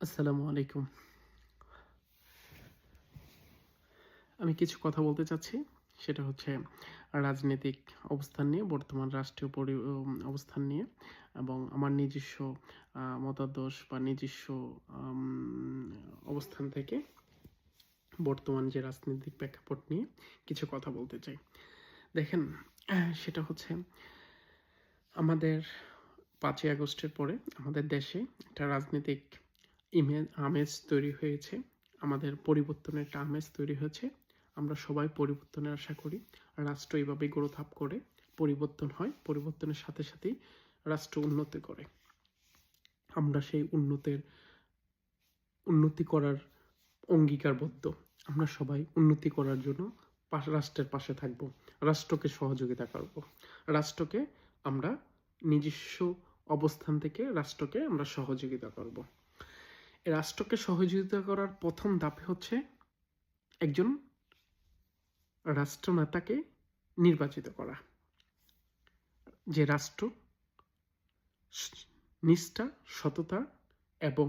আসসালামু আলাইকুম। আমি কিছু কথা বলতে চাচ্ছি। সেটা হচ্ছে রাজনৈতিক অবস্থান নিয়ে, বর্তমান রাষ্ট্রীয় অবস্থান নিয়ে এবং আমার নিজস্ব মতাদর্শ বা নিজস্ব আম অবস্থান থেকে বর্তমান যে রাজনৈতিক প্রেক্ষাপট নিয়ে কিছু কথা বলতে চাই। দেখেন, সেটা হচ্ছে আমাদের ৫ই আগস্টের পরে আমাদের দেশে একটা রাজনৈতিক আমেজ তৈরি হয়েছে। আমাদের পরিবর্তনের একটা আমেজ তৈরি হয়েছে। আমরা সবাই পরিবর্তনের আশা করি। রাষ্ট্র এভাবেই গ্রোথ আপ করে, পরিবর্তন হয়। পরিবর্তনের সাথে সাথেই রাষ্ট্র উন্নতি করে। আমরা সেই উন্নতি করার অঙ্গীকারবদ্ধ। আমরা সবাই উন্নতি করার জন্য রাষ্ট্রের পাশে থাকব। রাষ্ট্রকে সহযোগিতা করব। রাষ্ট্রকে আমরা নিজস্ব অবস্থান থেকে রাষ্ট্রকে আমরা সহযোগিতা করব। এই রাষ্ট্রকে সহযোগিতা করার প্রথম ধাপে হচ্ছে একজন রাষ্ট্রনেতাকে নির্বাচিত করা, যে রাষ্ট্র নিষ্ঠা, সততা এবং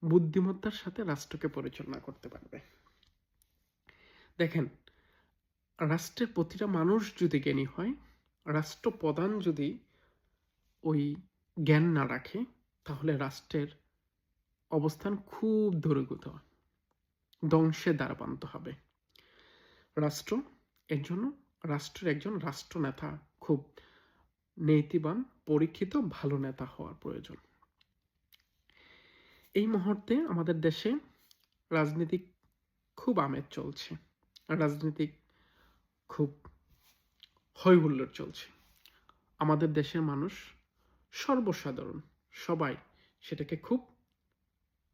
বুদ্ধিমত্তার সাথে রাষ্ট্রকে পরিচালনা করতে পারবে। দেখেন, রাষ্ট্রের প্রতিটা মানুষ যদি জ্ঞানী হয়, রাষ্ট্রপ্রধান যদি ওই জ্ঞান না রাখে, তাহলে রাষ্ট্রের অবস্থান খুব দূরীভূত, ধ্বংসের দ্বারাপ্রান্ত হবে। রাষ্ট্রের একজন রাষ্ট্রনেতা খুব নীতিবান, পরীক্ষিত, ভালো নেতা হওয়ার প্রয়োজন। এই মুহূর্তে আমাদের দেশে রাজনীতিক খুব আমেজ চলছে, রাজনীতিক খুব হৈ হুল্লোড় চলছে। আমাদের দেশের মানুষ, সর্বসাধারণ সবাই সেটাকে খুব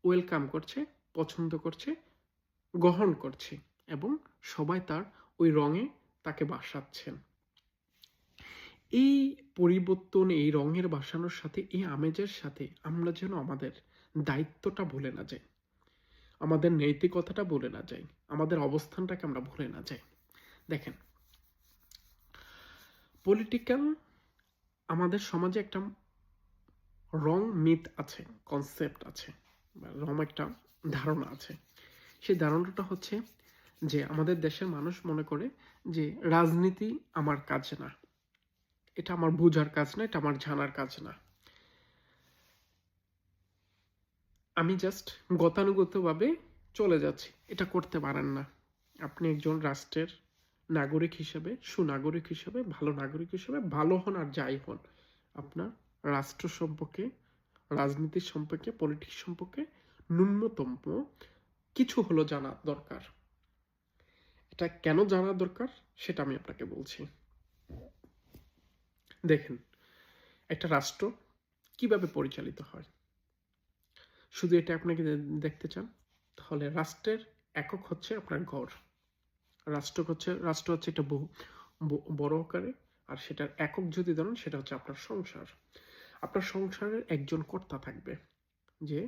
ওয়েলকাম করছে, পছন্দ করছে, গ্রহণ করছে এবং সবাই তার ওই রঙে তাকে বাসাচ্ছেন। এই পরিবর্তন, এই রঙের বাসানোর সাথে, এই আমেজের সাথে আমরা যেন আমাদের দায়িত্বটা ভুলে না যাই, আমাদের নৈতিকতাটা ভুলে না যাই, আমাদের অবস্থানটাকে আমরা ভুলে না যাই। দেখেন, পলিটিক্যাল আমাদের সমাজে একটা রং মিথ আছে, কনসেপ্ট আছে, রং একটা ধারণা আছে। সেই ধারণাটা হচ্ছে যে আমাদের দেশের মানুষ মনে করে যে রাজনীতি আমার কাজ না, এটা আমার বোঝার কাজ না, এটা আমার জানার কাজ না। আমি জাস্ট গতানুগতভাবে চলে যাচ্ছি। এটা করতে পারেন না। আপনি একজন রাষ্ট্রের নাগরিক হিসেবে, সুনাগরিক হিসেবে, ভালো নাগরিক হিসেবে, ভালো হন আর যাই হন, আপনার রাষ্ট্র সম্পর্কে, রাজনীতির সম্পর্কে, পলিটিক্স সম্পর্কে ন্যূনতম কিছু হলো জানা দরকার। এটা কেন জানা দরকার সেটা আমি আপনাকে বলছি। দেখেন, একটা রাষ্ট্র কিভাবে পরিচালিত হয়, শুধু এটা আপনাকে দেখতে চান, তাহলে রাষ্ট্রের একক হচ্ছে আপনার ঘর। রাষ্ট্র হচ্ছে একটা বড় আকারে, আর সেটার একক যদি ধরেন, সেটা হচ্ছে আপনার সংসার। আপনার সংসারের একজন কর্তা থাকবে, যে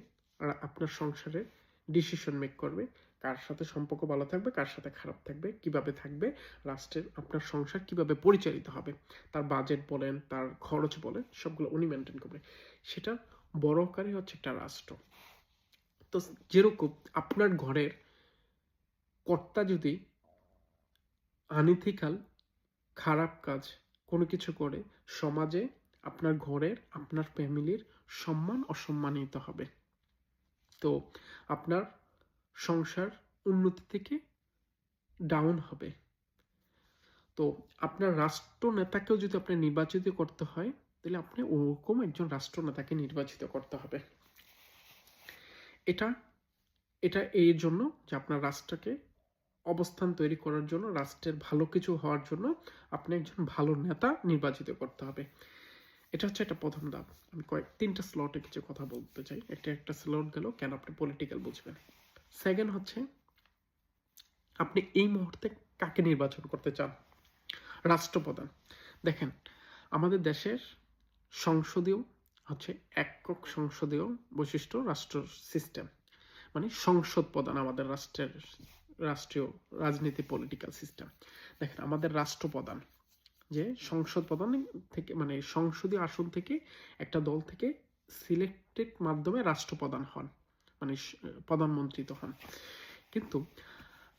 আপনার সংসারে ডিসিশন মেক করবে, কার সাথে সম্পর্ক ভালো থাকবে, কার সাথে খারাপ থাকবে, কিভাবে থাকবে, রাষ্ট্রের আপনার সংসার কিভাবে পরিচালিত হবে, তার বাজেট বলেন, তার খরচ বলেন, সবগুলো উনি মেনটেন করবে। সেটা বড় আকারে হচ্ছে একটা রাষ্ট্র। তো যেরকম আপনার ঘরের কর্তা যদি আনইথিক্যাল, খারাপ কাজ কোনো কিছু করে, সমাজে আপনার ঘরের, আপনার ফ্যামিলির সম্মান অসম্মানিত হবে। তো আপনার সংসার উন্নতি থেকে ডাউন হবে। তো আপনার রাষ্ট্রনেতাকেও যদি আপনি নির্বাচিত করতে হয়, তাহলে আপনি ওরকম একজন রাষ্ট্রনেতাকে নির্বাচিত করতে হবে। এটা এটা এই জন্য যে আপনার রাষ্ট্রকে অবস্থান তৈরি করার জন্য, রাষ্ট্রের ভালো কিছু হওয়ার জন্য আপনি একজন ভালো নেতা নির্বাচিত করতে হবে। এটা হচ্ছে একটা প্রথম ধাপ। আমি তিনটা স্লটে কিছু কথা বলতে চাই। একটা স্লট গেল কেন আপনি পলিটিক্যাল বুঝবেন। সেকেন্ড হচ্ছে, আপনি এই মুহূর্তে কাকে নির্বাচন করতে চান? রাষ্ট্রপ্রধান। দেখেন, আমাদের দেশের সংসদীয় হচ্ছে একক সংসদীয় বৈশিষ্ট্য রাষ্ট্র সিস্টেম, মানে সংসদ প্রধান আমাদের রাষ্ট্রীয় রাজনীতি পলিটিক্যাল সিস্টেম। দেখেন, আমাদের রাষ্ট্রপ্রধান যে সংসদ প্রধান থেকে, মানে সংসদীয় আসন থেকে একটা দল থেকে সিলেক্টেড মাধ্যমে রাষ্ট্রপ্রধান হন, মানে প্রধানমন্ত্রী তো হন। কিন্তু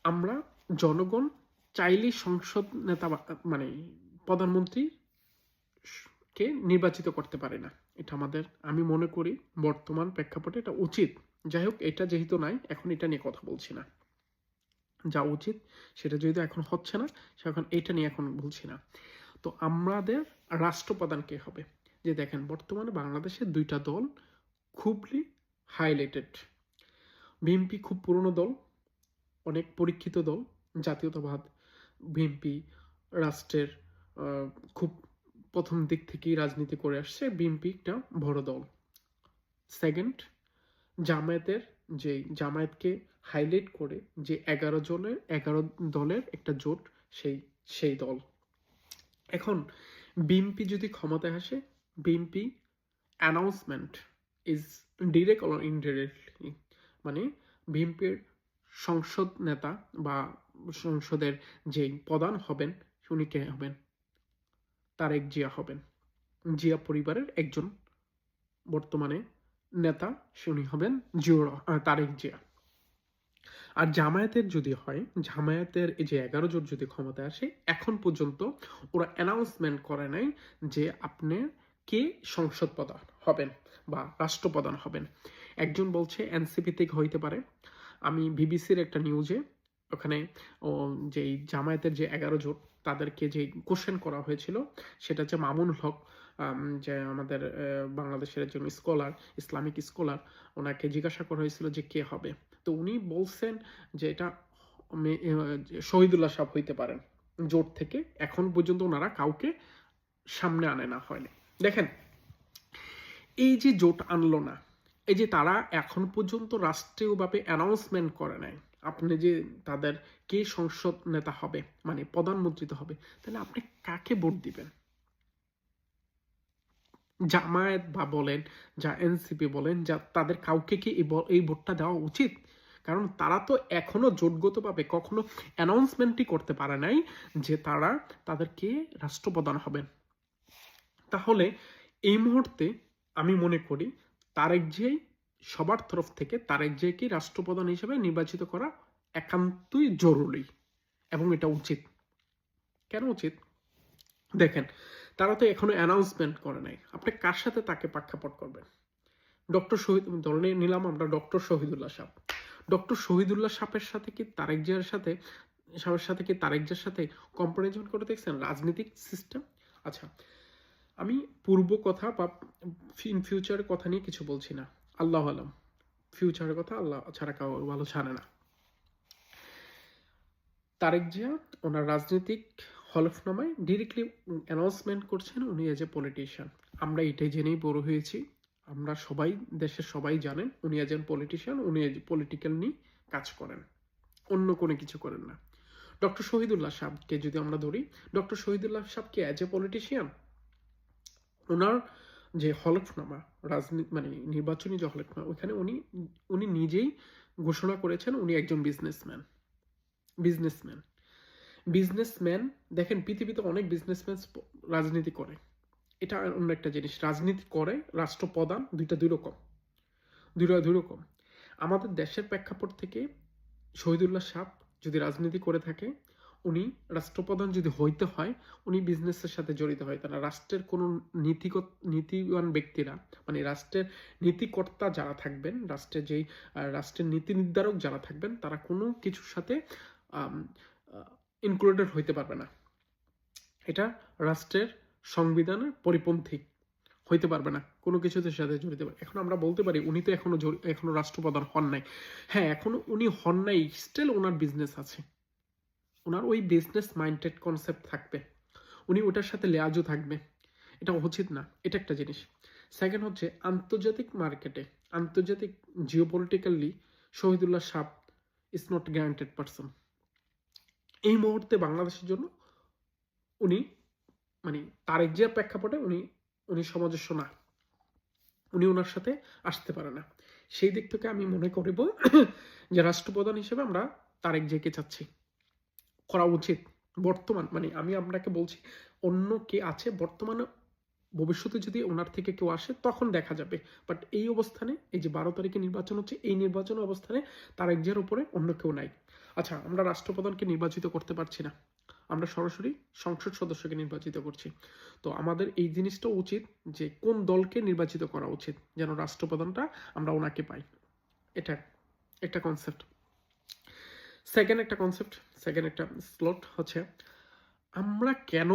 আমরা জনগণ চাইলেই সংসদ নেতা মানে প্রধানমন্ত্রী কে নির্বাচিত করতে পারে না। এটা আমাদের, আমি মনে করি বর্তমান প্রেক্ষাপটে এটা উচিত। যাই হোক, এটা যেহেতু নাই, এখন এটা নিয়ে কথা বলছি না। যা উচিত সেটা যেহেতু এখন হচ্ছে না, সেখন এটা নিয়ে এখন বলছি না। তো আমাদের রাষ্ট্রপ্রধান কে হবে? যে দেখেন, বর্তমানে বাংলাদেশের দুইটা দল খুবই হাইলাইটেড। বিএনপি খুব পুরনো দল, অনেক পরীক্ষিত দল, জাতীয়তাবাদ। বিএনপি রাষ্ট্রের খুব প্রথম দিক থেকেই রাজনীতি করে আসছে। বিএনপি একটা বড় দল। সেকেন্ড, জামায়াতের, যে জামায়াতকে হাইলাইট করে যে 11 দলের একটা জোট, সেই দল। এখন বিএনপি যদি ক্ষমতায় আসে, BNP announcement is direct or indirectly, মানে বিএনপির সংসদ নেতা বা সংসদের যে প্রধান হবেন, উনি কে হবেন? তারেক জিয়া হবেন। জিয়া পরিবারের একজন বর্তমানে নেতা, উনি হবেন তারেক জিয়া। আর জামায়াতের যদি হয়, জামায়াতের এই যে 11 জোট যদি ক্ষমতায় আসে, এখন পর্যন্ত ওরা অ্যানাউন্সমেন্ট করে নাই যে আপনি কে সংসদ প্রধান হবেন বা রাষ্ট্রপ্রধান হবেন। একজন বলছে এনসিপি থেকে হইতে পারে। আমি বিবিসির একটা নিউজে ওখানে যে জামায়াতের যে 11 জোট, তাদেরকে যে কোশ্চেন করা হয়েছিল, সেটা হচ্ছে মামুনুল হক, যে আমাদের বাংলাদেশের একজন স্কলার, ইসলামিক স্কলার, ওনাকে জিজ্ঞাসা করা হয়েছিল যে কে হবে। তো উনি বলছেন যে এটা শহীদুল্লাহ সাহেব হইতে পারেন জোট থেকে। এখন পর্যন্ত ওনারা কাউকে সামনে আনে না, হয়নি। দেখেন, এই যে জোট আনলো না, এই যে তারা এখন পর্যন্ত রাষ্ট্রীয়ভাবে অ্যানাউন্সমেন্ট করে নাই আপনি যে তাদের কে সংসদ নেতা হবে, মানে প্রধানমন্ত্রী তো হবে, তাহলে আপনি কাকে ভোট দিবেন? জামায়াত বা বলেন, যা এনসিপি বলেন, যা তাদের কাউকে কি এই ভোটটা দেওয়া উচিত? কারণ তারা তো এখনো জোটগতভাবে কখনো অ্যানাউন্সমেন্টই করতে পারে নাই যে তারা তাদেরকে রাষ্ট্রপ্রধান হবেন। তাহলে এই মুহূর্তে আমি মনে করি তারেক জিয়াই সবার তরফ থেকে তারেক জিয়াকে রাষ্ট্রপ্রধান হিসেবে নির্বাচিত করা একান্তই জরুরি এবং এটা উচিত। কেন উচিত? দেখেন, তারা তো এখনো অ্যানাউন্সমেন্ট করে নাই, আপনি কার সাথে তাকে প্রেক্ষাপট করবেন? ডক্টর শহীদ, ধরে নিলাম আমরা ডক্টর শহীদুল্লাহ সাহেব, ডক্টর শহীদুল্লাহ সাহেবের সাথে কি তারেক জিয়ার সাথে কি তারেক জিয়ার সাথে কম্পারিজন করে দেখছেন রাজনৈতিক সিস্টেম? আচ্ছা, আমি পূর্ব কথা বা ইন ফিউচারের কথা নিয়ে কিছু বলছি না, আল্লাহ আলম, ফিউচারের কথা আল্লাহ ছাড়া কাউ ভালো জানে না। তারেক জিয়া ওনার রাজনৈতিক হলফনামায় ডিরেক্টলি অ্যানাউন্সমেন্ট করছেন উনি এজ এ পলিটিশিয়ান। আমরা এটাই জেনেই বড় হয়েছি, আমরা সবাই, দেশের সবাই জানেন উনি একজন পলিটিশিয়ান, উনি পলিটিক্যাল নিয়ে কাজ করেন, অন্য কোনো কিছু করেন না। ডক্টর শহীদুল্লাহ সাহেবকে যদি আমরা ধরি, ডক্টর শহীদুল্লাহ সাহেবকে অ্যাজ এ পলিটিশিয়ান, ওনার যে হলফনামা, রাজনীতি মানে নির্বাচনী যে হলফনামা, ওইখানে উনি নিজেই ঘোষণা করেছেন উনি একজন বিজনেসম্যান। দেখেন, পৃথিবীতে অনেক বিজনেসম্যান রাজনীতি করে, এটা অন্য একটা জিনিস। রাজনীতি করে রাষ্ট্রপ্রধান, দুই রকম। আমাদের দেশের প্রেক্ষাপট থেকে শহীদুল্লাহ সাহেব যদি রাজনীতি করে থাকে, উনি রাষ্ট্রপ্রধান যদি হইতে হয়, উনি বিজনেসের সাথে জড়িত হয়। তারা রাষ্ট্রের কোনো নীতিবান ব্যক্তিরা, মানে রাষ্ট্রের নীতিকর্তা যারা থাকবেন, রাষ্ট্রের নীতি নির্ধারক যারা থাকবেন, তারা কোনো কিছুর সাথে ইনক্লুডেড হইতে পারবে না। এটা রাষ্ট্রের সংবিধানের পরিপন্থী, হইতে পারবে না, কোনো কিছুতে সাথে জড়িত পারে। এখন আমরা বলতে পারি উনি তো এখনো রাষ্ট্রপ্রধান হন নাই। হ্যাঁ, এখনো উনি হন নাই, স্টিল ওনার বিজনেস আছে, ওনার ওই বিজনেস মাইন্ডেড কনসেপ্ট থাকবে, উনি ওটার সাথে লেয়াজও থাকবে। এটা উচিত না, এটা একটা জিনিস। সেকেন্ড হচ্ছে, আন্তর্জাতিক মার্কেটে, আন্তর্জাতিক জিওপলিটিক্যালি শহীদুল্লাহ সাহেব ইজ নট গ্যারান্টেড পারসন। এই মুহূর্তে বাংলাদেশের জন্য উনি, মানে তারেক জিয়ার প্রেক্ষাপটে উনি সামঞ্জস্য না, উনি ওনার সাথে আসতে পারে না। সেই দিক থেকে আমি মনে করব যে রাষ্ট্রপ্রধান হিসেবে আমরা তারেক জিয়াকে চাচ্ছি, করা উচিত। বর্তমান, মানে আমি আপনাকে বলছি, অন্য কে আছে বর্তমানে ভবিষ্যতে যদি ওনার থেকে কেউ আসে তখন দেখা যাবে। বাট এই অবস্থানে, এই যে 12 তারিখে নির্বাচন হচ্ছে, এই নির্বাচন অবস্থানে তারেক জিয়ার উপরে অন্য কেউ নাই। আচ্ছা, আমরা রাষ্ট্রপ্রধানকে নির্বাচিত করতে পারছি না, আমরা সরাসরি সংসদ সদস্যকে নির্বাচিত করছি। তো আমাদের এই জিনিসটা উচিত যে কোন দলকে নির্বাচিত করা উচিত যেন রাষ্ট্রপ্রধানটা আমরা ওনাকে পাই। এটা একটা কনসেপ্ট। সেকেন্ড একটা স্লট হচ্ছে, আমরা কেন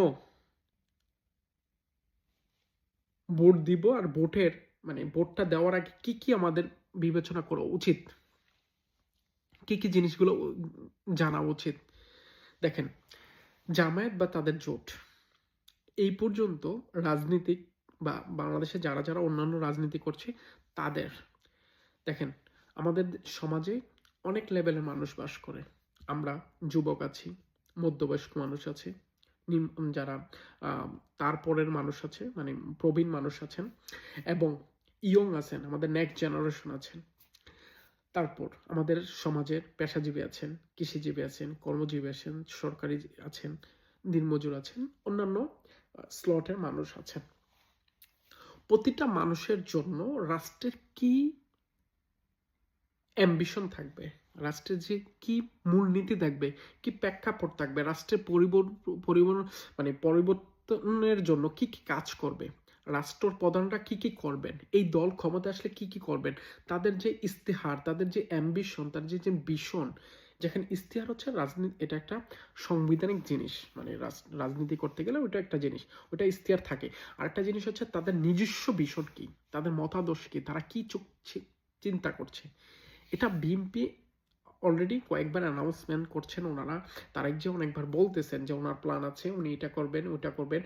ভোট দিব, আর ভোটের মানে ভোটটা দেওয়ার আগে কি কি আমাদের বিবেচনা করা উচিত, কি কি জিনিসগুলো জানা উচিত। দেখেন, জামায়াত বা তাদের জোট এই পর্যন্ত রাজনীতিক বা বাংলাদেশে যারা যারা অন্যান্য রাজনীতি করছে তাদের, দেখেন আমাদের সমাজে অনেক লেভেলের মানুষ বাস করে। আমরা যুবক আছি, মধ্যবয়স্ক মানুষ আছে, যারা তারপরের মানুষ আছে, মানে প্রবীণ মানুষ আছেন, এবং ইয়ং আছেন, আমাদের নেক্সট জেনারেশন আছেন। তারপর আমাদের সমাজের পেশাজীবী আছেন, কৃষিজীবী আছেন, কর্মজীবী আছেন, সরকারি আছেন, দিনমজুর আছেন, অন্যান্য স্লটের মানুষ আছেন। প্রতিটা মানুষের জন্য রাষ্ট্রের কি অ্যাম্বিশন থাকবে, রাষ্ট্রের যে কি মূলনীতি থাকবে, কি প্রেক্ষাপট থাকবে, রাষ্ট্রের পরিবর্তনের জন্য কি কি কাজ করবে, রাষ্ট্র প্রধানরা কি কি করবেন, এই দল ক্ষমতা আসলে কি কি করবেন, তাদের যে ইস্তেহার, তাদের যে অ্যাম্বিশন, তাদের যে ভিশন। যেখানে ইস্তেহার হচ্ছে রাজনীতি, এটা একটা সাংবিধানিক জিনিস, মানে রাজনীতি করতে গেলে ওটা একটা জিনিস, ওটা ইস্তেহার থাকে। আর একটা জিনিস হচ্ছে তাদের নিজস্ব ভিশন কি, তাদের মতাদর্শ কি, তারা কি চিন্তা করছে। এটা বিএনপি অলরেডি কয়েকবার অ্যানাউন্সমেন্ট করছেন ওনারা। তারেক জিয়া অনেকবার বলতেছেন যে ওনার প্ল্যান আছে, উনি এটা করবেন, ওটা করবেন,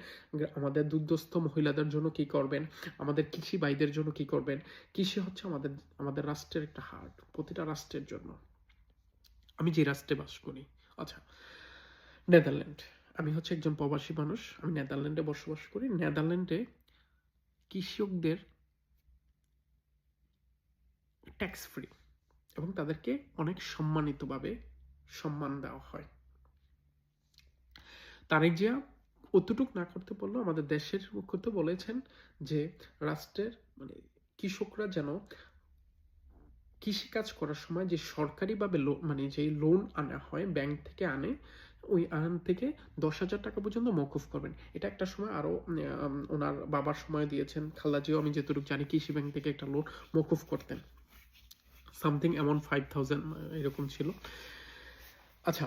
আমাদের দুর্ধস্থ মহিলাদের জন্য কি করবেন, আমাদের কৃষি ভাইদের জন্য কি করবেন। কৃষি হচ্ছে আমাদের রাষ্ট্রের একটা হার্ট, প্রতিটা রাষ্ট্রের জন্য। আমি যে রাষ্ট্রে বাস করি, আচ্ছা নেদারল্যান্ড, আমি হচ্ছে একজন প্রবাসী মানুষ, আমি নেদারল্যান্ডে বসবাস করি। নেদারল্যান্ডে কৃষকদের ট্যাক্স ফ্রি এবং তাদেরকে অনেক সম্মানিতভাবে সম্মান দেওয়া হয়। তারেক জিয়া অতটুক না করতে পারলেও আমাদের দেশের মুখ্যত বলেছেন যে রাষ্ট্রের মানে কৃষকরা যেন কৃষিকাজ করার সময় যে সরকারিভাবে মানে যে লোন আনা হয়, ব্যাংক থেকে আনে, ওই আন থেকে 10,000 টাকা পর্যন্ত মওকুফ করবেন। এটা একটা সময় আরও ওনার বাবার সময় দিয়েছেন, খালেদা জিয়াও আমি যতটুকু জানি কৃষি ব্যাংক থেকে একটা লোন মওকুফ করতেন, সামথিং এমন 5,000 এরকম ছিল। আচ্ছা,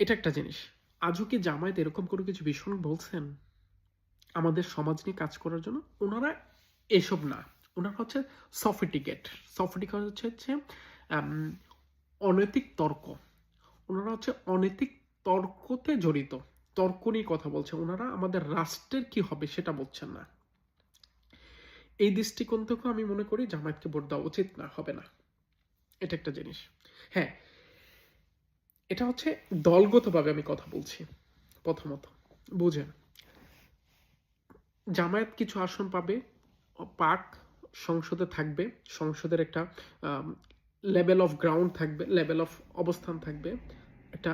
এটা একটা জিনিস। আজও কি জামায়াত এরকম করে কিছু ভীষণ বলছেন আমাদের সমাজ নিয়ে কাজ করার জন্য? ওনারা এসব না, ওনারা হচ্ছে সফিটিকেট হচ্ছে অনৈতিক তর্ক। ওনারা হচ্ছে অনৈতিক তর্কতে জড়িত, তর্ক নিয়ে কথা বলছে। ওনারা আমাদের রাষ্ট্রের কি হবে সেটা বলছেন না। এই দৃষ্টিকোণ থেকেও আমি মনে করি জামায়াতকে ভোট দেওয়া উচিত না, হবে না। এটা একটা জিনিস। হ্যাঁ, এটা হচ্ছে দলগতভাবে আমি কথা বলছি। প্রথমত বুঝেন, জামায়াত কিছু আসন পাবে, পাক, সংসদে থাকবে, সংসদের একটা লেভেল অফ গ্রাউন্ড থাকবে, লেভেল অফ অবস্থান থাকবে, একটা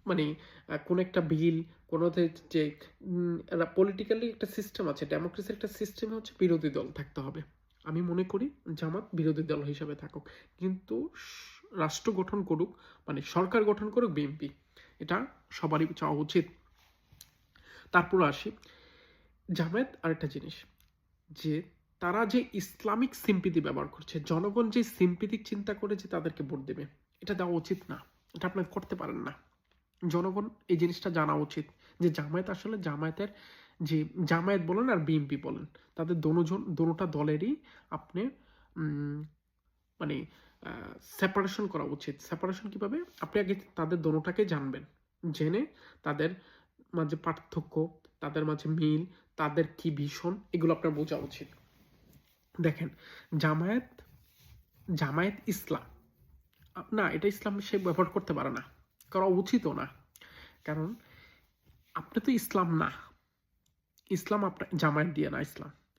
মানে কোন একটা বিল, কোনো যে পলিটিক্যালি একটা সিস্টেম আছে, ডেমোক্রেসির একটা সিস্টেম হচ্ছে বিরোধী দল থাকতে হবে। আমি মনে করি জামাত বিরোধী দল হিসাবে থাকুক, কিন্তু রাষ্ট্র গঠন করুক, মানে সরকার গঠন করুক বিএনপি, এটা সবারই চাওয়া উচিত। তারপর আসি জামায়াত আরেকটা জিনিস, যে তারা যে ইসলামিক সিম্পিতি ব্যবহার করছে, জনগণ যে সিম্পিতিক চিন্তা করে যে তাদেরকে ভোট দেবে, এটা দেওয়া উচিত না, এটা আপনারা করতে পারেন না। জনগণ এই জিনিসটা জানা উচিত যে জামায়াত আসলে জামায়াতের যে জামায়াত বলেন আর বিএনপি বলেন, তাদের দোনোটা দলেরই আপনি মানে সেপারেশন করা উচিত। সেপারেশন কিভাবে? আপনি আগে তাদের দোনোটাকে জানবেন, জেনে তাদের মাঝে পার্থক্য, তাদের মাঝে মিল, তাদের কি ভীষণ, এগুলো আপনার বোঝা উচিত। দেখেন, জামায়াত ইসলাম না, এটা ইসলাম সে ব্যবহার করতে পারে না, করা উচিতও না। কারণ আপনি তো ইসলাম না, ইসলাম আপনার জামায়াত দিয়ে না।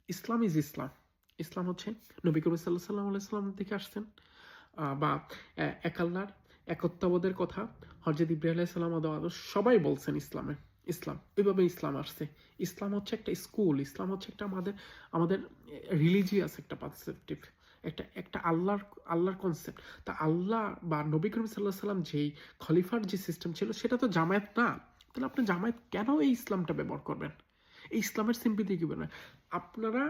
ইসলাম ইজ ইসলাম। ইসলাম হচ্ছে নবী করিম সাল্লাল্লাহু আলাইহি ওয়াসাল্লাম থেকে আসছেন, বা এক আল্লাহর একত্ববোধের কথা হযরত ইব্রাহিম আলাইহিস সালাম সবাই বলছেন ইসলামে। ইসলাম, ওইভাবে ইসলাম আসছে। ইসলাম হচ্ছে একটা স্কুল, ইসলাম হচ্ছে একটা আমাদের আমাদের রিলিজিয়াস একটা পারসেপটিভ, একটা একটা আল্লাহর কনসেপ্ট। তা আল্লাহ বা নবী করিম সাল্লাহ সাল্লাম যেই খলিফার যে সিস্টেম ছিল সেটা তো জামায়াত না। তাহলে আপনি জামায়াত কেন এই ইসলামটা ব্যবহার করবেন? এই ইসলামের সিম্পিতি কি বলবেন? আপনারা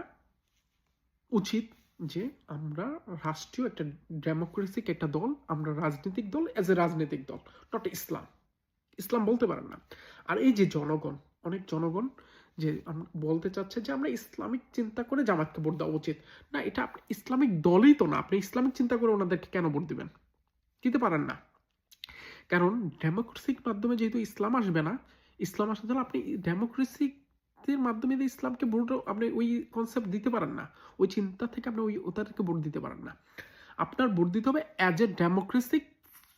উচিত যে আমরা রাষ্ট্রীয় একটা ডেমোক্রেসিক একটা দল, আমরা রাজনৈতিক দল এজ এ রাজনৈতিক দল, নট ইসলাম। ইসলাম বলতে পারেন না। আর এই যে জনগণ, অনেক জনগণ যে বলতে চাচ্ছে যে আমরা ইসলামিক চিন্তা করে জামাতকে ভোট দেওয়া উচিত না, এটা আপনি ইসলামিক দলই তো না, আপনি ইসলামিক চিন্তা করে ওনাদেরকে কেন ভোট দিবেন? দিতে পারেন না। কারণ ডেমোক্রেসির মাধ্যমে যেহেতু ইসলাম আসবে না, ইসলাম আসতে হলে আপনি ডেমোক্রেসির মাধ্যমে যে ইসলামকে ভোট আপনি ওই কনসেপ্ট দিতে পারেন না, ওই চিন্তা থেকে আপনি ওদেরকে ভোট দিতে পারেন না। আপনার ভোট দিতে হবে অ্যাজ এ ডেমোক্রেসিক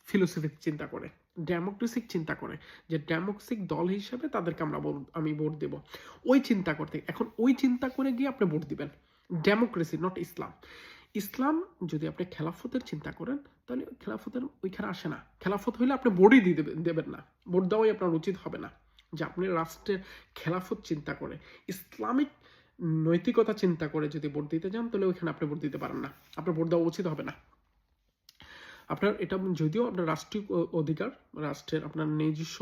ফিলোসফি চিন্তা করে, ডেমোক্রেসিক চিন্তা করে, যে ডেমোক্রেসিক দল হিসেবে তাদেরকে আমি ভোট দেব, ওই চিন্তা করতে। এখন ওই চিন্তা করে গিয়ে আপনি ভোট দিবেন, ডেমোক্রেসি নট ইসলাম। ইসলাম যদি আপনি খেলাফতের চিন্তা করেন তাহলে খেলাফতের ওইখানে আসে না। খেলাফত হইলে আপনি ভোটই দিয়ে দেবেন না, ভোট দেওয়াই আপনার উচিত হবে না। যে আপনি রাষ্ট্রের খেলাফত চিন্তা করে ইসলামিক নৈতিকতা চিন্তা করে যদি ভোট দিতে যান তাহলে ওইখানে আপনি ভোট দিতে পারেন না, আপনার ভোট দেওয়া উচিত হবে না। আপনার এটা যদিও আপনার রাষ্ট্রীয় অধিকার, রাষ্ট্রের আপনার নিজস্ব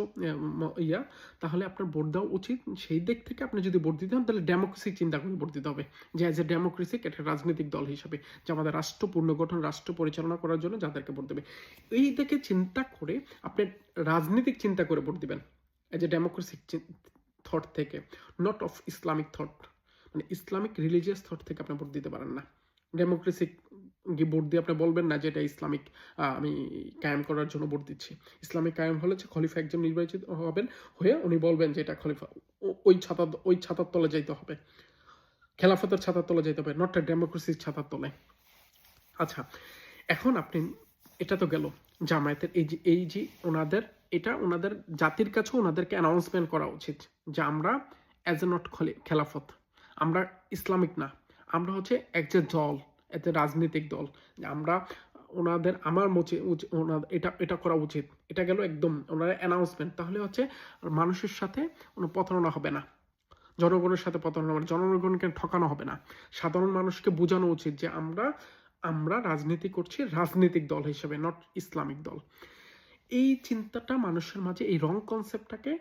ইয়া, তাহলে আপনার ভোট দেওয়া উচিত। সেই দিক থেকে আপনি যদি ভোট দিতে হন তাহলে ডেমোক্রেসি চিন্তা করে ভোট দিতে হবে, যে অ্যাজ এ ডেমোক্রেসিক একটা রাজনৈতিক দল হিসাবে, যে আমাদের রাষ্ট্র পুনর্গঠন, রাষ্ট্র পরিচালনা করার জন্য যাদেরকে ভোট দেবে, এই দিকে চিন্তা করে আপনি রাজনৈতিক চিন্তা করে ভোট দিবেন অ্যাজ এ ডেমোক্রেসিক থট থেকে, নট অফ ইসলামিক থট, মানে ইসলামিক রিলিজিয়াস থট থেকে আপনি ভোট দিতে পারেন না। ডেমোক্রেসিক ভোট দিয়ে আপনি বলবেন না যে এটা ইসলামিক আমি কায়েম করার জন্য ভোট দিচ্ছি। ইসলামিক কায়েম হলে যে খলিফা একজন নির্বাচিত হবেন, হয়ে উনি বলবেন যে এটা খলিফা, ওই ছাতার তলে যাইতে হবে, খেলাফতের ছাতার তলে যাইতে হবে, নট ডেমোক্রেসির ছাতার তলে। আচ্ছা, এখন আপনি, এটা তো গেল জামায়াতের এই যে ওনাদের, এটা ওনাদের জাতির কাছে ওনাদেরকে অ্যানাউন্সমেন্ট করা উচিত যে আমরা অ্যাজ এ নট খেলাফত, আমরা ইসলামিক না, আমরা হচ্ছে একটা দল, একটা রাজনৈতিক দল, আমরা ওনাদের আমার মতে এটা এটা করা উচিত। এটা গেল একদম ওনারা অ্যানাউন্সমেন্ট। তাহলে হচ্ছে মানুষের সাথে প্রতারণা হবে না, জনগণের সাথে প্রতারণা হবে না, জনগণকে ঠকানো হবে না। সাধারণ মানুষকে বোঝানো উচিত যে আমরা রাজনীতি করছি রাজনৈতিক দল হিসেবে, নট ইসলামিক দল। এই চিন্তাটা মানুষের মাঝে, এই রং কনসেপ্টটাকে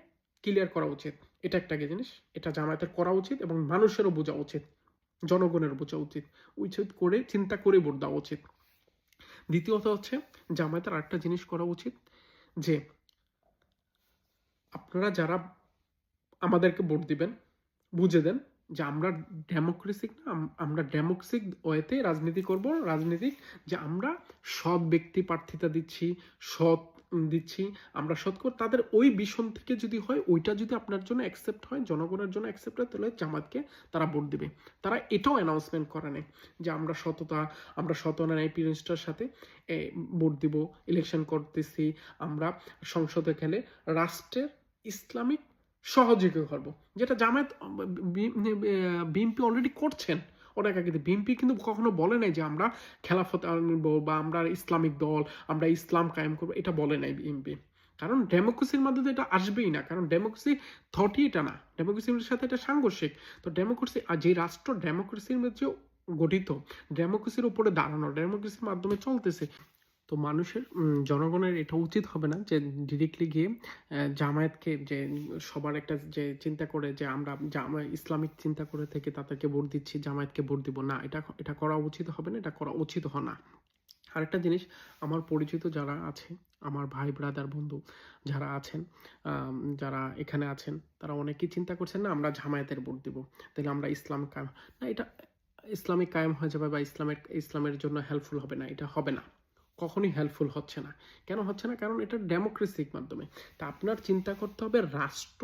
ক্লিয়ার করা উচিত। এটা একটা জিনিস, এটা জামায়াতের করা উচিত এবং মানুষেরও বোঝা উচিত, জনগণের বোঝা উচিত, উচিত করে চিন্তা করে ভোট দেওয়া উচিত। দ্বিতীয়ত হচ্ছে জামায়াতের আরেকটা জিনিস করা উচিত, যে আপনারা যারা আমাদেরকে ভোট দিবেন বুঝে দেন যে আমরা ডেমোক্রেসিক না, আমরা ডেমোক্রেসিক ওয়েতে রাজনীতি করব, রাজনীতিক, যে আমরা সৎ ব্যক্তি প্রার্থিতা দিচ্ছি, সৎ দিচ্ছি, আমরা সৎ করে তাদের ওই ভীষণ থেকে যদি হয়, ওইটা যদি আপনার জন্য অ্যাকসেপ্ট হয়, জনগণের জন্য অ্যাকসেপ্ট হয়, তাহলে জামাতকে তারা ভোট দিবে। তারা এটাও অ্যানাউন্সমেন্ট করে নেয় যে আমরা সততা, আমরা ন্যায় পিরিয়ডটার সাথে ভোট দিব, ইলেকশন করতেছি, আমরা সংসদে খেলে রাষ্ট্রের ইসলামিক সহযোগী করবো, যেটা জামায়াত বিএনপি অলরেডি করছেন অনেক আগে। বিএনপি কিন্তু কখনো বলে নাই যে আমরা খেলাফত আনবো বা আমরা ইসলামিক দল, আমরা ইসলাম কায়েম করবো, এটা বলে নাই বিএনপি। কারণ ডেমোক্রেসির মাধ্যমে এটা আসবেই না, কারণ ডেমোক্রেসি থটই এটা না, ডেমোক্রেসির সাথে এটা সাংঘর্ষিক। তো ডেমোক্রেসি, আর যে রাষ্ট্র ডেমোক্রেসির মধ্যে গঠিত, ডেমোক্রেসির উপরে দাঁড়ানো, ডেমোক্রেসির মাধ্যমে চলতেছে, তো মানুষের জনগণের এটা উচিত হবে না যে ডিরেক্টলি গিয়ে জামায়াতকে, যে সবার একটা যে চিন্তা করে যে আমরা ইসলামিক চিন্তা করে থেকে তাদেরকে ভোট দিচ্ছি, জামায়াতকে ভোট দিব না, এটা এটা করা উচিত হবে না, এটা করা উচিত হয় না। আরেকটা জিনিস, আমার পরিচিত যারা আছে, আমার ভাই ব্রাদার বন্ধু যারা আছেন, যারা এখানে আছেন, তারা অনেকেই চিন্তা করছেন না আমরা জামায়াতের ভোট দিব, তাহলে আমরা ইসলাম কায়েম, না এটা ইসলামিক কায়েম হয়ে যাবে বা ইসলামের জন্য হেল্পফুল হবে না, এটা হবে না, কখনোই হেল্পফুল হচ্ছে না। কেন হচ্ছে না? কারণ এটা ডেমোক্রেসির মাধ্যমে। তা আপনার চিন্তা করতে হবে রাষ্ট্র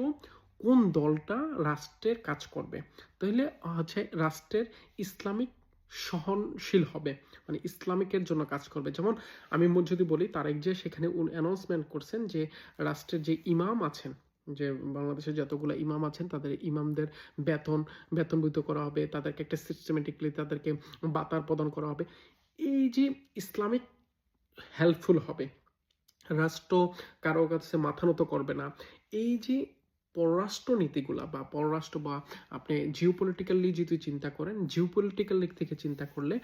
কোন দলটা রাষ্ট্রের কাজ করবে, তাহলে হচ্ছে রাষ্ট্রের ইসলামিক সহনশীল হবে, মানে ইসলামিকের জন্য কাজ করবে। যেমন আমি যদি বলি, তারেক যে সেখানে অ্যানাউন্সমেন্ট করছেন যে রাষ্ট্রের যে ইমাম আছেন, যে বাংলাদেশের যতগুলো ইমাম আছেন তাদের ইমামদের বেতনভূত করা হবে, তাদেরকে একটা সিস্টেমেটিকলি তাদেরকে বাতার প্রদান করা হবে। এই যে ইসলামিক হেল্পফুল হবে, রাষ্ট্র কারো কাছে মাথা নত করবে না, এই যে পররাষ্ট্রনীতিগুলা বা পররাষ্ট্র বা আপনি জিওপলিটিক্যালি যদি চিন্তা করেন, জিওপলিটিক্যাল দিক থেকে চিন্তা করলে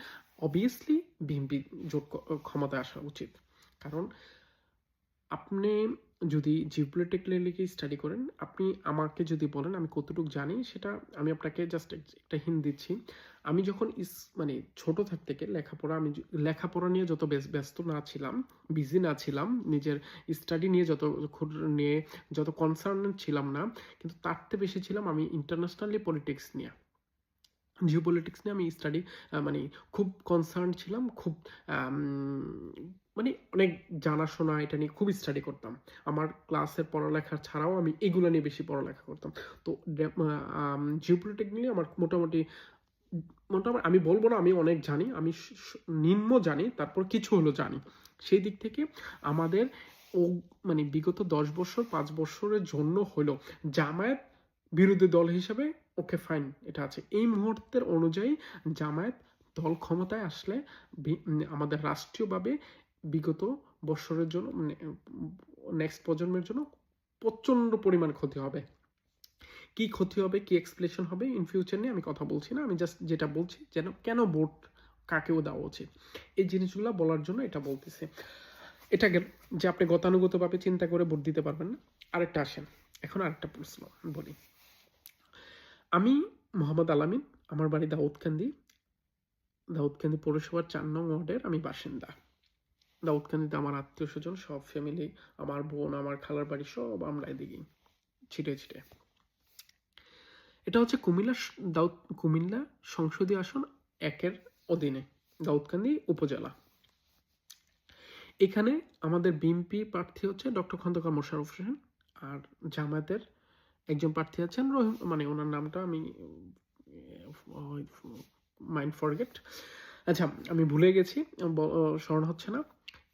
অবভিয়াসলি বিএনপি জোট ক্ষমতায় আসা উচিত। কারণ আপনি যদি জিওপলিটিক্যালি স্টাডি করেন, আপনি আমাকে যদি বলেন আমি কতটুকু জানি, সেটা আমি আপনাকে জাস্ট একটা হিন্ট দিচ্ছি। আমি যখন মানে ছোট থেকে লেখাপড়া, আমি লেখাপড়া নিয়ে যত ব্যস্ত না ছিলাম, বিজি না ছিলাম, নিজের স্টাডি নিয়ে নিয়ে যত কনসার্ন ছিলাম না, কিন্তু তার থেকে বেশি ছিলাম আমি ইন্টারন্যাশনালি পলিটিক্স নিয়ে, জিওপলিটিক্স নিয়ে আমি স্টাডি মানে খুব কনসার্ন ছিলাম, খুব মানে অনেক জানাশোনা এটা নিয়ে খুব স্টাডি করতাম। আমার ক্লাসের পড়ালেখা ছাড়াও আমি এগুলো নিয়ে বেশি পড়ালেখা করতাম। তো জিওপলিটিক্স নিয়ে আমার মোটামুটি আমি বলবো না আমি অনেক জানি, আমি নিম্ন জানি, তারপর কিছু হলো জানি। সেই দিক থেকে আমাদের মানে বিগত 10 বছর 5 বছরের জন্য হলো জামায়াত বিরোধী দল হিসেবে ওকে ফাইন, এটা আছে। এই মুহূর্তের অনুযায়ী জামায়াত দল ক্ষমতায় আসলে আমাদের রাষ্ট্রীয়ভাবে বিগত বছরের জন্য নেক্সট প্রজন্মের জন্য প্রচন্ড পরিমাণ ক্ষতি হবে। কি ক্ষতি হবে, কি এক্সপ্লেশন হবে ইন ফিউচার নিয়ে আমি কথা বলছি না, আমি জাস্ট যেটা বলছি যেন কেন ভোট কাকেও দেওয়া উচিত, এই জিনিসগুলো বলার জন্য এটা বলতেছে। এটা যে আপনি গতানুগতভাবে চিন্তা করে ভোট দিতে পারবেন না। আরেকটা আসেন, এখন আরেকটা প্রশ্ন বলি। আমি মোহাম্মদ আলামিন, আমার বাড়ি দাউদকান্দি পৌরসভার 4 নং ওয়ার্ডের আমি বাসিন্দা। দাউদকান্দিতে আমার আত্মীয় স্বজন সব ফ্যামিলি, আমার বোন, আমার খালার বাড়ি সব আমরা এদিকেই ছিটে ছিটে। এটা হচ্ছে কুমিল্লা সংসদীয় আসন 1-এর অধীনে দাউদকান্দি উপজেলা। এখানে আমাদের বিএনপি প্রার্থী হচ্ছে ডক্টর খন্দকার মোশাররফ হোসেন, আর জামায়াতের একজন প্রার্থী আছেন রহিম, মানে ওনার নামটা আমি মাইন্ড ফরগেট, আচ্ছা আমি ভুলে গেছি, স্মরণ হচ্ছে না।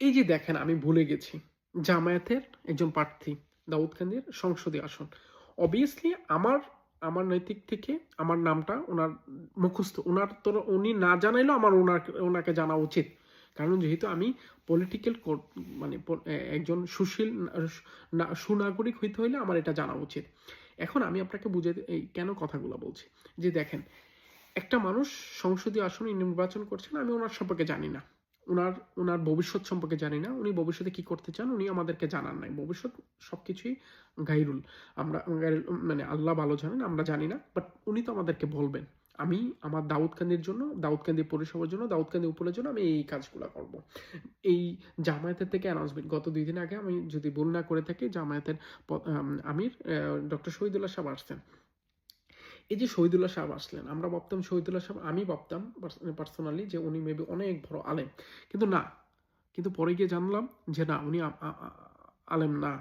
এই যে দেখেন আমি ভুলে গেছি, জামায়াতের একজন প্রার্থী দাউদকান্দির সংসদীয় আসন। অবভিয়াসলি আমার নৈতিক থেকে আমার নামটা ওনার মুখস্থ, ওনার তো উনি না জানাইলেও আমার ওনাকে জানা উচিত। কারণ যেহেতু আমি পলিটিক্যাল মানে একজন সুনাগরিক হইতে হইলে আমার এটা জানা উচিত। এখন আমি আপনাকে বুঝে কেন কথাগুলো বলছি, যে দেখেন একটা মানুষ সংসদীয় আসনে নির্বাচন করছেন, আমি ওনার সম্পর্কে জানি না, ওনার ভবিষ্যৎ সম্পর্কে জানি না, উনি ভবিষ্যতে কি করতে চান উনি আমাদেরকে জানান নাই। ভবিষ্যৎ সবকিছুই গাইরুল, আমরা মানে আল্লাহ ভালো জানেন, আমরা জানি না, বাট উনি তো আমাদেরকে বলবেন। আমি আমার দাউদকান্দির জন্য, দাউদকান্দি পরিষেবার জন্য, দাউদকান্দি উপরের জন্য আমি এই কাজগুলো করব। এই জামায়াতের থেকে অ্যানাউন্সমেন্ট গত 2 দিন আগে, আমি যদি ভুল না করে থাকি, জামায়াতের আমির ডক্টর শহীদুল্লাহ সাহেব আসছেন। এই যে শহীদুল্লাহ সাহেব আসলেন, আমরা ভাবতাম শহীদুল্লাহ সাহেব, আমি ভাবতাম পার্সোনালি যে উনি মেবি অনেক বড় আলেম, কিন্তু না, কিন্তু পরে গিয়ে জানলাম যে না, উনি আলেম না,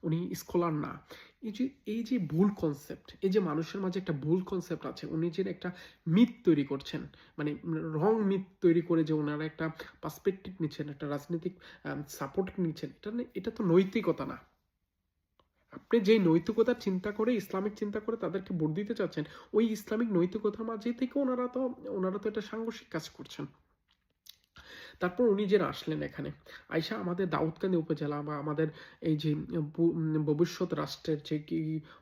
উনি স্কলার না। এই যে ভুল কনসেপ্ট, এই যে মানুষের মাঝে একটা ভুল কনসেপ্ট আছে, উনি যে একটা মিথ তৈরি করছেন, মানে রং মিথ তৈরি করে যে ওনারা একটা পার্সপেক্টিভ নিচ্ছেন, একটা রাজনৈতিক সাপোর্ট নিচ্ছেন, এটা তো নৈতিকতা না। আপনি যেই নৈতিকতার চিন্তা করে, ইসলামিক চিন্তা করে তাদেরকে ভোট দিতে চাচ্ছেন, ওই ইসলামিক নৈতিকতার মাঝে থেকে ওনারা তো এটা সাংঘর্ষিক কাজ করছেন। তারপর উনি যে আসলেন এখানে আইসা আমাদের দাউদকান্দি উপজেলা বা আমাদের এই যে ভবিষ্যৎ রাষ্ট্রের যে কি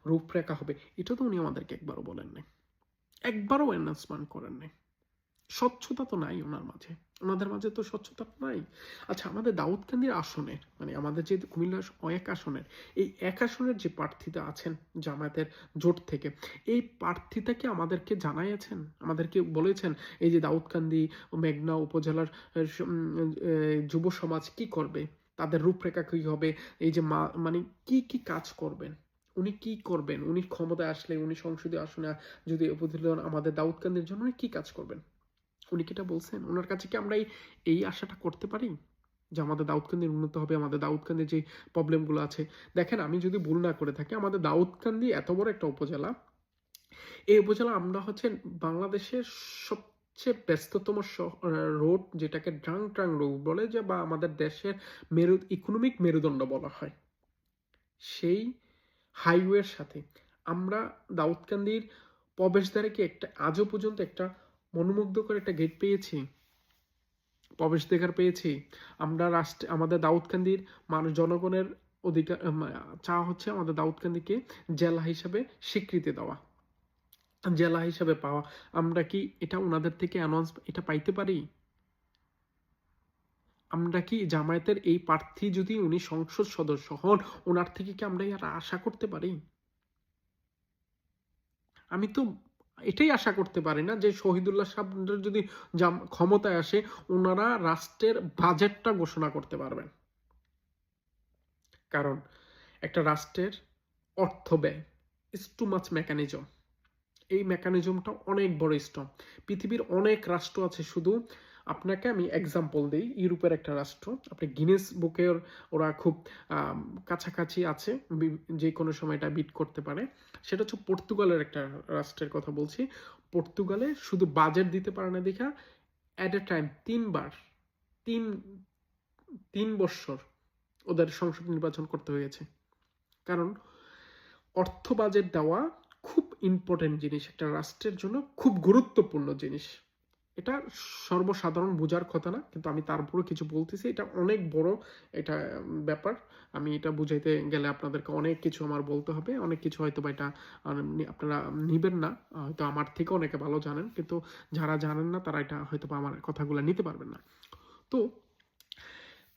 রূপরেখা হবে, এটা তো উনি আমাদেরকে একবারও বলেন নাই, একবারও অ্যানাউন্সমেন্ট করেন নাই। স্বচ্ছতা তো নাই ওনাদের মাঝে তো স্বচ্ছতা নাই। আচ্ছা, আমাদের দাউদকান্দির আসনের, মানে আমাদের যে কুমিল্লা 1 আসনের, এই 1 আসনের যে প্রার্থীতা আছেন জামায়াতের জোট থেকে, এই প্রার্থীতাকে আমাদেরকে জানাইয়াছেন, আমাদেরকে বলেছেন এই যে দাউদকান্দি ও মেঘনা উপজেলার যুব সমাজ কি করবে, তাদের রূপরেখা কি হবে, এই যে মানে কি কি কাজ করবেন, উনি কি করবেন, উনি ক্ষমতায় আসলে, উনি সংসদীয় আসনে যদি উপস্থিত হন আমাদের দাউদকান্দির জন্য উনি কি কাজ করবেন, উনি কি এটা বলছেন? ওনার কাছে কি আমরা এই আশাটা করতে পারি যে আমাদের দাউদকান্দির উন্নত হবে, আমাদের দাউদকান্দির যে প্রবলেমগুলো আছে? দেখেন আমি যদি ভুল না করে থাকি, আমাদের দাউদকান্দি এত বড় একটা উপজেলা, এই উপজেলা আমরা হচ্ছে বাংলাদেশের সবচেয়ে ব্যস্ততম রোড, যেটাকে ট্রাং রোড বলে, যে বা আমাদের দেশের ইকোনমিক মেরুদণ্ড বলা হয়, সেই হাইওয়ের সাথে আমরা দাউদকান্দির প্রবেশদ্বারে কি একটা আজও পর্যন্ত একটা মনোমুগ্ধকর একটা গেট পেয়েছি, প্রবেশদ্বার পেয়েছি আমরা আমাদের দাউদকান্দির জনগণের অধিকার চাওয়া হচ্ছে আমাদের দাউদকান্দিকে জেলা হিসাবে স্বীকৃতি দেওয়া, জেলা হিসাবে পাওয়া। আমরা কি এটা ওনাদের থেকে অ্যানাউন্স এটা পাইতে পারি? আমরা কি জামায়াতের এই প্রার্থী যদি উনি সংসদ সদস্য হন, ওনার থেকে কি আমরা আর আশা করতে পারি? আমি তো এটাই আশা করতে পারি না যে শহীদুল্লাহ সাহেব যদি ক্ষমতায় আসে, ওনারা রাষ্ট্রের বাজেটটা ঘোষণা করতে পারবেন। কারণ একটা রাষ্ট্রের অর্থ ব্যয় ইজ টু মাচ মেকানিজম। এই মেকানিজমটা অনেক বড় স্ট্রং। পৃথিবীর অনেক রাষ্ট্র আছে, শুধু আপনাকে আমি এক্সাম্পল দিই। ইউরোপের একটা রাষ্ট্র, আপনি গিনেস বুকের ওরা খুব কাছাকাছি আছে, যে কোনো সময় এটা বিট করতে পারে। সেটা হচ্ছে পর্তুগালের একটা রাষ্ট্রের কথা বলছি। পর্তুগালে শুধু বাজেট দিতে পারে না দেখা অ্যাট এ টাইম তিন তিন বৎসর ওদের সংসদ নির্বাচন করতে হয়েছে। কারণ অর্থ বাজেট দেওয়া খুব ইম্পর্টেন্ট জিনিস, একটা রাষ্ট্রের জন্য খুব গুরুত্বপূর্ণ জিনিস। এটা সর্বসাধারণ বোঝার কথা না, কিন্তু আমি তারপরে কিছু বলতেছি, এটা অনেক বড় এটা ব্যাপার। আমি এটা বুঝাইতে গেলে আপনাদেরকে অনেক কিছু আমার বলতে হবে, অনেক কিছু হয়তো বা এটা আপনারা নিবেন না, হয়তো আমার থেকে অনেকে ভালো জানেন, কিন্তু যারা জানেন না তারা এটা হয়তো বা আমার কথাগুলো নিতে পারবেন না। তো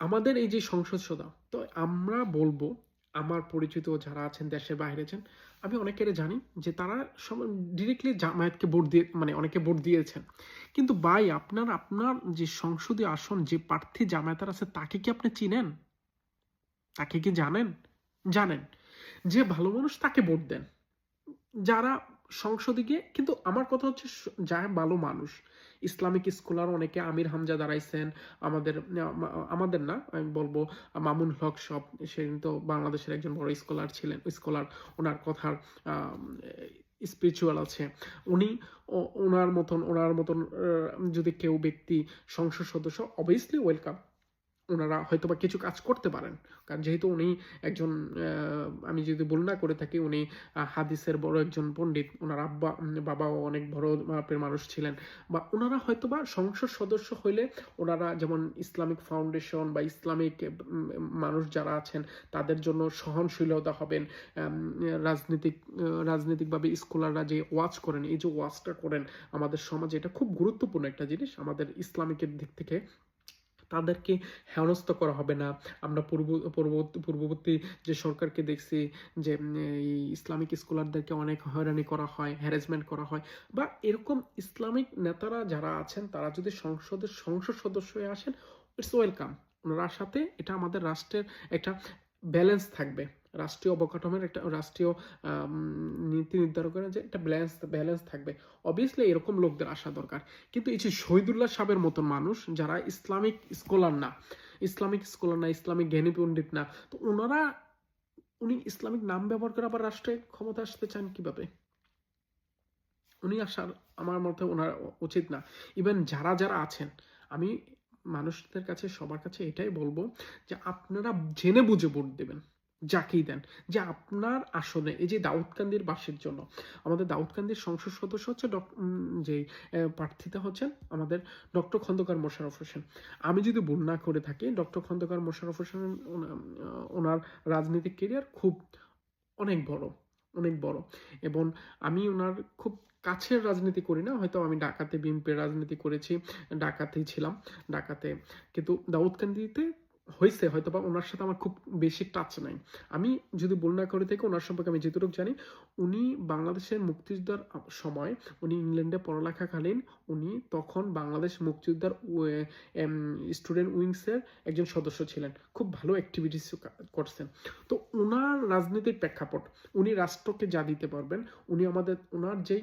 আমাদের এই যে সংসদ সদা, তো আমরা বলবো আমার পরিচিত যারা আছেন দেশের বাইরে আছেন, আমি অনেকের জানি যে তারা সব ডিরেক্টলি জামায়াতকে ভোট দিয়ে, মানে অনেকে ভোট দিয়েছেন। কিন্তু ভাই আপনার আপনার যে সংসদীয় আসন যে প্রার্থী জামায়াতের আছে তাকে কি আপনি চিনেন? তাকে কি জানেন? জানেন। যে ভালো মানুষ তাকে ভোট দেন। যারা সংসদে গিয়ে, কিন্তু আমার কথা হচ্ছে যারা ভালো মানুষ, ইসলামিক স্কলার অনেকে, আমির হামজা দাঁড়াইছেন, আমাদের আমাদের না আমি বলবো মামুন হক সব, সে তো বাংলাদেশের একজন বড় স্কলার ছিলেন, স্কলার, ওনার কথার স্পিরিচুয়াল আছে। উনি ওনার মতন যদি কেউ ব্যক্তি সংসদ সদস্য, অবভিয়াসলি ওয়েলকাম। ওনারা হয়তো বা কিছু কাজ করতে পারেন, কারণ যেহেতু উনি একজন আমি যদি ভুল না করে থাকি, উনি হাদিসের বড় একজন পণ্ডিত, ওনার বাবাও অনেক বড় মাপের মানুষ ছিলেন। বা ওনারা হয়তো বা সংসদ সদস্য হইলে ওনারা যেমন ইসলামিক ফাউন্ডেশন বা ইসলামিক মানুষ যারা আছেন তাদের জন্য সহনশীলতা হবেন। রাজনৈতিকভাবে স্কলাররা যে ওয়াচ করেন, এই যে ওয়াচটা করেন আমাদের সমাজে, এটা খুব গুরুত্বপূর্ণ একটা জিনিস আমাদের ইসলামিকের দিক থেকে। তাদেরকে হেনস্থ করা হবে না। আমরা পূর্ববর্তী যে সরকারকে দেখছি যে এই ইসলামিক স্কলারদেরকে অনেক হয়রানি করা হয়, হ্যারাসমেন্ট করা হয়, বা এরকম ইসলামিক নেতারা যারা আছেন তারা যদি সংসদ সদস্য হয়ে আসেন, ইটস ওয়েলকাম। ওনার সাথে এটা আমাদের রাষ্ট্রের একটা ব্যালেন্স থাকবে, রাষ্ট্রীয় অবকাঠামোর একটা রাষ্ট্রীয় নীতি নির্ধারণ করেন যে একটা ব্যালেন্স থাকবে। অবভিয়াসলি এরকম লোকদের আসা দরকার। কিন্তু এই যে শহীদুল্লাহ সাহেবের মতন মানুষ যারা ইসলামিক স্কলার না, ইসলামিক জ্ঞানী পণ্ডিত না, তো উনি ইসলামিক নাম ব্যবহার করে আবার রাষ্ট্রে ক্ষমতা আসতে চান কিভাবে? উনি আসার আমার মতে ওনার উচিত না। ইভেন যারা যারা আছেন, আমি মানুষদের কাছে, সবার কাছে এটাই বলবো যে আপনারা জেনে বুঝে ভোট দেবেন যাকেই দেন। যে আপনার আসনে এই যে দাউদকান্দির বাসের জন্য, আমাদের দাউদকান্দির সংসদ সদস্য হচ্ছে যে প্রার্থীতা হচ্ছেন আমাদের ডক্টর খন্দকার মোশাররফ হোসেন। আমি যদি ভুল না করে থাকি, ডক্টর খন্দকার মোশাররফ হোসেন ওনার রাজনৈতিক কেরিয়ার খুব অনেক বড়, অনেক বড়। এবং আমি ওনার খুব কাছের রাজনীতি করি না, হয়তো আমি ডাকাতে বিএনপির রাজনীতি করেছি, ডাকাতেই ছিলাম, ডাকাতে। কিন্তু দাউদকান্দিতে হয়েছে হয়তো বা ওনার সাথে আমার খুব বেশি টাচ নাই। আমি যদি ভুল না করে থাকি, ওনার সম্পর্কে আমি যতটুকু জানি, উনি বাংলাদেশের মুক্তিযোদ্ধার সময়, উনি ইংল্যান্ডে পড়ালেখাকালীন উনি তখন বাংলাদেশ মুক্তিযোদ্ধার স্টুডেন্ট উইংসের একজন সদস্য ছিলেন, খুব ভালো অ্যাক্টিভিটিস করছেন। তো ওনার রাজনীতির প্রেক্ষাপট, উনি রাষ্ট্রকে যা দিতে পারবেন, উনি ওনার যেই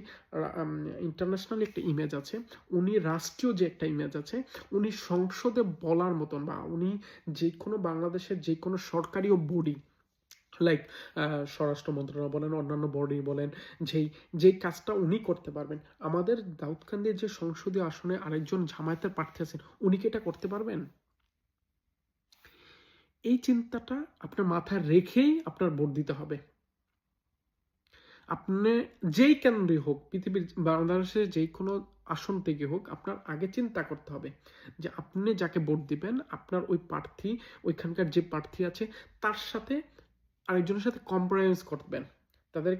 ইন্টারন্যাশনাল একটা ইমেজ আছে, উনি রাষ্ট্রীয় যে একটা ইমেজ আছে, উনি সংসদে বলার মতন, বা উনি যে কোনো বাংলাদেশের যে কোনো সরকারি বডি, লাইক স্বরাষ্ট্র মন্ত্রণালয় বলেন, অন্যান্য বডি বলেন, যেই কাজটা উনি করতে পারবেন। আমাদের দাউদকান্দির যে সংসদীয় আসনে আরেকজন জামায়াতের প্রার্থী আছেন, উনি কি এটা করতে পারবেন? এই চিন্তাটা আপনার মাথায় রেখেই আপনার ভোট দিতে হবে। আপনি যেই কেন্দ্রে হোক, পৃথিবীর বাংলাদেশের যে কোনো আসন থেকে হোক, আপনার আগে চিন্তা করতে হবে যে আপনি যাকে ভোট দিবেন, আপনার ওই প্রার্থী, ওইখানকার যে প্রার্থী আছে, তার সাথে আরেকজনের সাথে কম্প্রোমাইজ করবেন, তাদের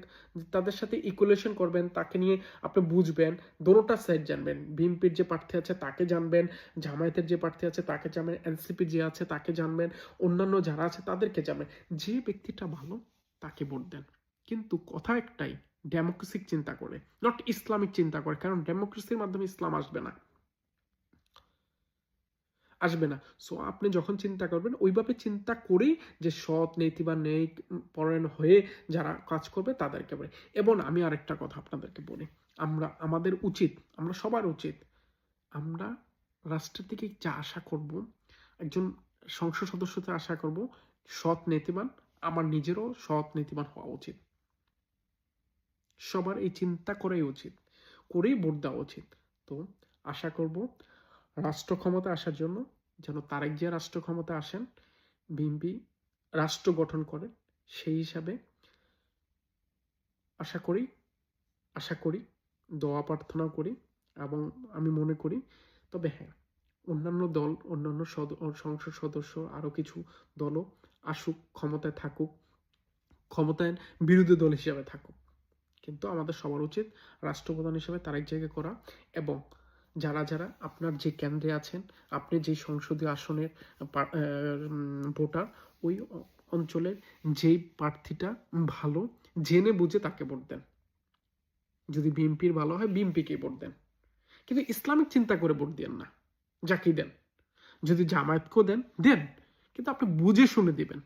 তাদের সাথে ইকুয়েশন করবেন, তাকে নিয়ে আপনি বুঝবেন, দোনোটা সাইড জানবেন। বিএনপির যে প্রার্থী আছে তাকে জানবেন, জামায়াতের যে প্রার্থী আছে তাকে জানবেন, এনসিপি যে আছে তাকে জানবেন, অন্যান্য যারা আছে তাদেরকে জানবেন। যে ব্যক্তিটা ভালো তাকে ভোট দেন। কিন্তু কথা একটাই, ডেমোক্রেসিক চিন্তা করে, নট ইসলামিক চিন্তা করে, কারণ ডেমোক্রেসির মাধ্যমে ইসলাম আসবে না, আসবে না। সো আপনি যখন চিন্তা করবেন ওইভাবে চিন্তা করেই যে সৎ নীতিবান ন্যায় পরায়ণ হয়ে যারা কাজ করবে তাদেরকে বলে। এবং আমি আরেকটা কথা আপনাদেরকে বলি, আমাদের উচিত, আমরা সবার উচিত, আমরা রাষ্ট্রের থেকে যা আশা করব, একজন সংসদ সদস্যতে আশা করব সৎ নীতিবান, আমার নিজেরও সৎ নীতিবান হওয়া উচিত। সবার এই চিন্তা করাই উচিত, করেই ভোট দেওয়া উচিত। তো আশা করব রাষ্ট্র ক্ষমতা আসার জন্য যেন তারেক জিয়া রাষ্ট্র ক্ষমতা আসেন, বিএনপি রাষ্ট্র গঠন করে, সেই হিসাবে আশা করি, আশা করি, দোয়া প্রার্থনা করি, এবং আমি মনে করি। তবে হ্যাঁ, অন্যান্য দল, অন্যান্য সংসদ সদস্য, আরও কিছু দলও আসুক, ক্ষমতায় থাকুক, ক্ষমতায়ন বিরোধী দল হিসেবে থাকুক, কিন্তু আমাদের সবার উচিত রাষ্ট্রপ্রধান হিসেবে তারেক জিয়াকে করা। এবং যারা যারা আপনার যে কেন্দ্রে আছেন, আপনি যে সংসদীয় আসনের ভোটার, ওই অঞ্চলের যেই প্রার্থীটা ভালো, জেনে বুঝে তাকে ভোট দেন। যদি বিএনপির ভালো হয় বিএনপিকেই ভোট দেন, কিন্তু ইসলামিক চিন্তা করে ভোট দেন না, যাকেই দেন। যদি জামায়াতকেও দেন দেন, কিন্তু আপনি বুঝে শুনে দিবেন,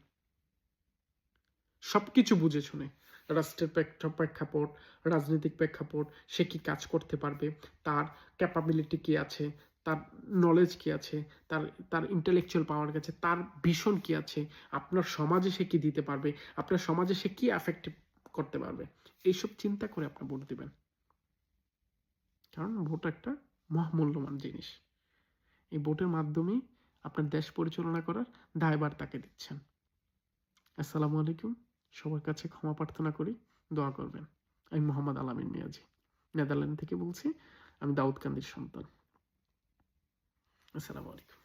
সবকিছু বুঝে শুনে। রাষ্ট্রের প্রেক্ষাপট, রাজনৈতিক প্রেক্ষাপট, সে কি কাজ করতে পারবে, তার ক্যাপাবিলিটি কি আছে, তার নলেজ কি আছে, তার তার ইন্টেলেকচুয়াল পাওয়ার কাছে, তার ভিশন কি আছে, আপনার সমাজে সে কি দিতে পারবে, আপনার সমাজে সে কি এফেক্টিভ করতে পারবে, এইসব চিন্তা করে আপনি ভোট দিবেন। কারণ ভোট একটা মহামূল্যবান জিনিস। এই ভোটের মাধ্যমেই আপনার দেশ পরিচালনা করার দায়ভার তাকে দিচ্ছেন। আসসালামু আলাইকুম। সবার কাছে ক্ষমা প্রার্থনা করি, দোয়া করবেন। আমি মোহাম্মদ আলামিন মিয়াজি, নেদারল্যান্ড থেকে বলছি। আমি দাউদকান্দির সন্তান। আসসালামু আলাইকুম।